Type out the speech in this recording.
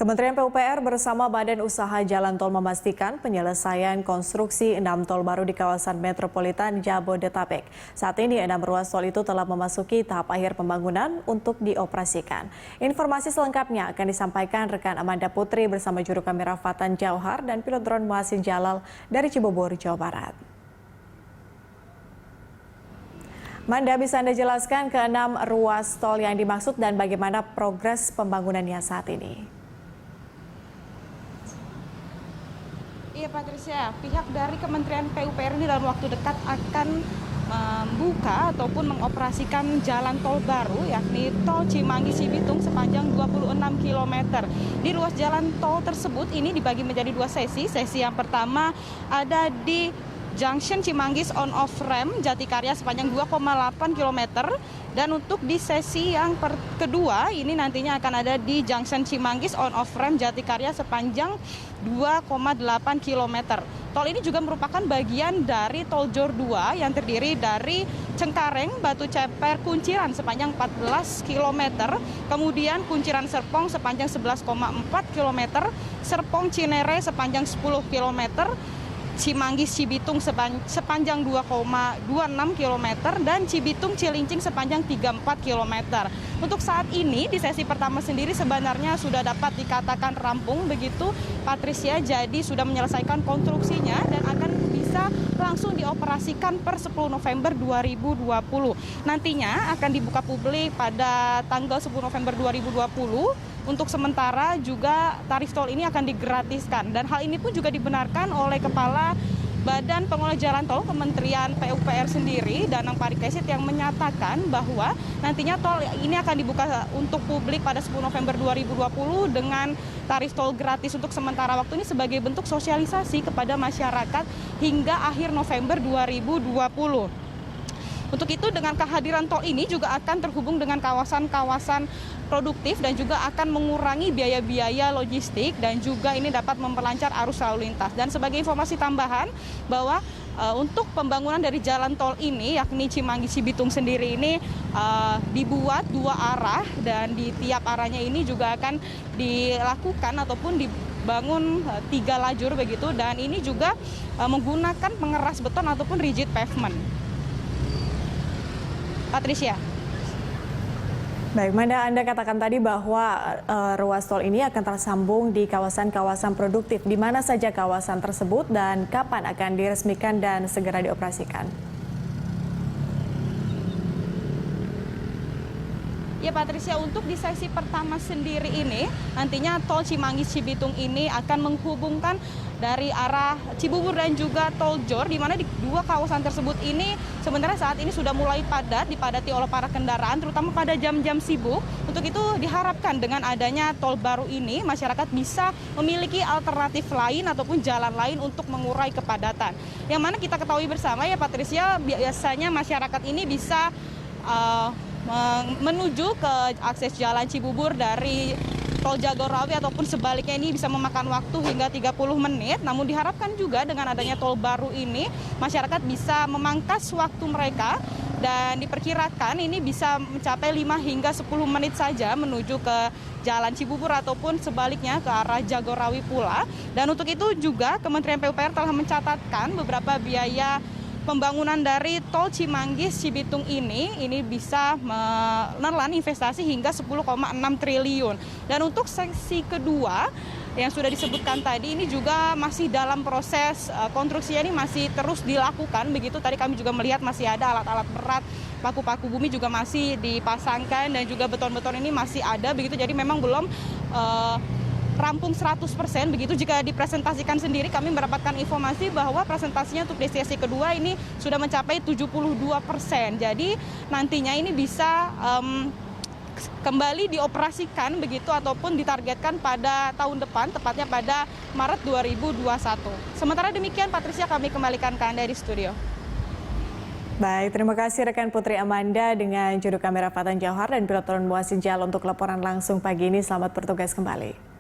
Kementerian PUPR bersama Badan Usaha Jalan Tol memastikan penyelesaian konstruksi 6 tol baru di kawasan metropolitan Jabodetabek. Saat ini 6 ruas tol itu telah memasuki tahap akhir pembangunan untuk dioperasikan. Informasi selengkapnya akan disampaikan rekan Amanda Putri bersama juru kamera Fatan Jauhar dan pilot drone Muhsin Jalal dari Cibubur, Jawa Barat. Manda, bisa Anda jelaskan ke-6 ruas tol yang dimaksud dan bagaimana progres pembangunannya saat ini? Iya Patricia, pihak dari Kementerian PUPR ini dalam waktu dekat akan membuka ataupun mengoperasikan jalan tol baru yakni tol Cimanggis-Cibitung sepanjang 26 km. Di ruas jalan tol tersebut ini dibagi menjadi dua sesi. Sesi yang pertama ada di Junction Cimanggis on-off ramp Jatikarya sepanjang 2,8 km. Dan untuk di sesi yang kedua ini nantinya akan ada di Junction Cimanggis on-off ramp Jatikarya sepanjang 2,8 km. Tol ini juga merupakan bagian dari Tol Jor 2 yang terdiri dari Cengkareng, Batu Ceper, Kunciran sepanjang 14 km. Kemudian Kunciran Serpong sepanjang 11,4 km. Serpong Cinere sepanjang 10 km. Cimanggis Cibitung sepanjang 2,26 km dan Cibitung Cilincing sepanjang 34 km. Untuk saat ini di sesi pertama sendiri sebenarnya sudah dapat dikatakan rampung begitu Patricia, jadi sudah menyelesaikan konstruksinya dan akan bisa langsung dioperasikan per 10 November 2020. Nantinya akan dibuka publik pada tanggal 10 November 2020. Untuk sementara juga tarif tol ini akan digratiskan dan hal ini pun juga dibenarkan oleh Kepala Badan Pengelola Jalan Tol Kementerian PUPR sendiri, Danang Parikesit, yang menyatakan bahwa nantinya tol ini akan dibuka untuk publik pada 10 November 2020 dengan tarif tol gratis untuk sementara waktu ini sebagai bentuk sosialisasi kepada masyarakat hingga akhir November 2020. Untuk itu dengan kehadiran tol ini juga akan terhubung dengan kawasan-kawasan produktif dan juga akan mengurangi biaya-biaya logistik dan juga ini dapat memperlancar arus lalu lintas. Dan sebagai informasi tambahan bahwa untuk pembangunan dari jalan tol ini yakni Cimanggis-Cibitung sendiri ini dibuat dua arah dan di tiap arahnya ini juga akan dilakukan ataupun dibangun 3 lajur begitu dan ini juga menggunakan pengeras beton ataupun rigid pavement. Patricia. Baik, Manda, Anda katakan tadi bahwa ruas tol ini akan tersambung di kawasan-kawasan produktif. Di mana saja kawasan tersebut dan kapan akan diresmikan dan segera dioperasikan? Ya Patricia, untuk di sesi pertama sendiri ini nantinya tol Cimanggis-Cibitung ini akan menghubungkan dari arah Cibubur dan juga Tol Jor, di mana di dua kawasan tersebut ini sebenarnya saat ini sudah mulai dipadati oleh para kendaraan, terutama pada jam-jam sibuk. Untuk itu diharapkan dengan adanya tol baru ini, masyarakat bisa memiliki alternatif lain ataupun jalan lain untuk mengurai kepadatan. Yang mana kita ketahui bersama ya Patricia, biasanya masyarakat ini bisa menuju ke akses jalan Cibubur dari Tol Jagorawi ataupun sebaliknya ini bisa memakan waktu hingga 30 menit. Namun diharapkan juga dengan adanya tol baru ini masyarakat bisa memangkas waktu mereka dan diperkirakan ini bisa mencapai 5 hingga 10 menit saja menuju ke jalan Cibubur ataupun sebaliknya ke arah Jagorawi pula. Dan untuk itu juga Kementerian PUPR telah mencatatkan beberapa biaya pembangunan dari tol Cimanggis-Cibitung ini bisa menelan investasi hingga 10,6 triliun. Dan untuk seksi kedua yang sudah disebutkan tadi ini juga masih dalam proses konstruksinya, ini masih terus dilakukan begitu. Tadi kami juga melihat masih ada alat-alat berat, paku-paku bumi juga masih dipasangkan dan juga beton-beton ini masih ada begitu. Jadi memang belum rampung 100% begitu. Jika dipresentasikan sendiri kami mendapatkan informasi bahwa presentasinya untuk di sesi kedua ini sudah mencapai 72%. Jadi nantinya ini bisa kembali dioperasikan begitu ataupun ditargetkan pada tahun depan, tepatnya pada Maret 2021. Sementara demikian Patricia, kami kembalikan ke Anda di studio. Baik, terima kasih rekan Putri Amanda dengan juru kamera Fatan Jauhar dan pilot drone Muhsin Jalal untuk laporan langsung pagi ini. Selamat bertugas kembali.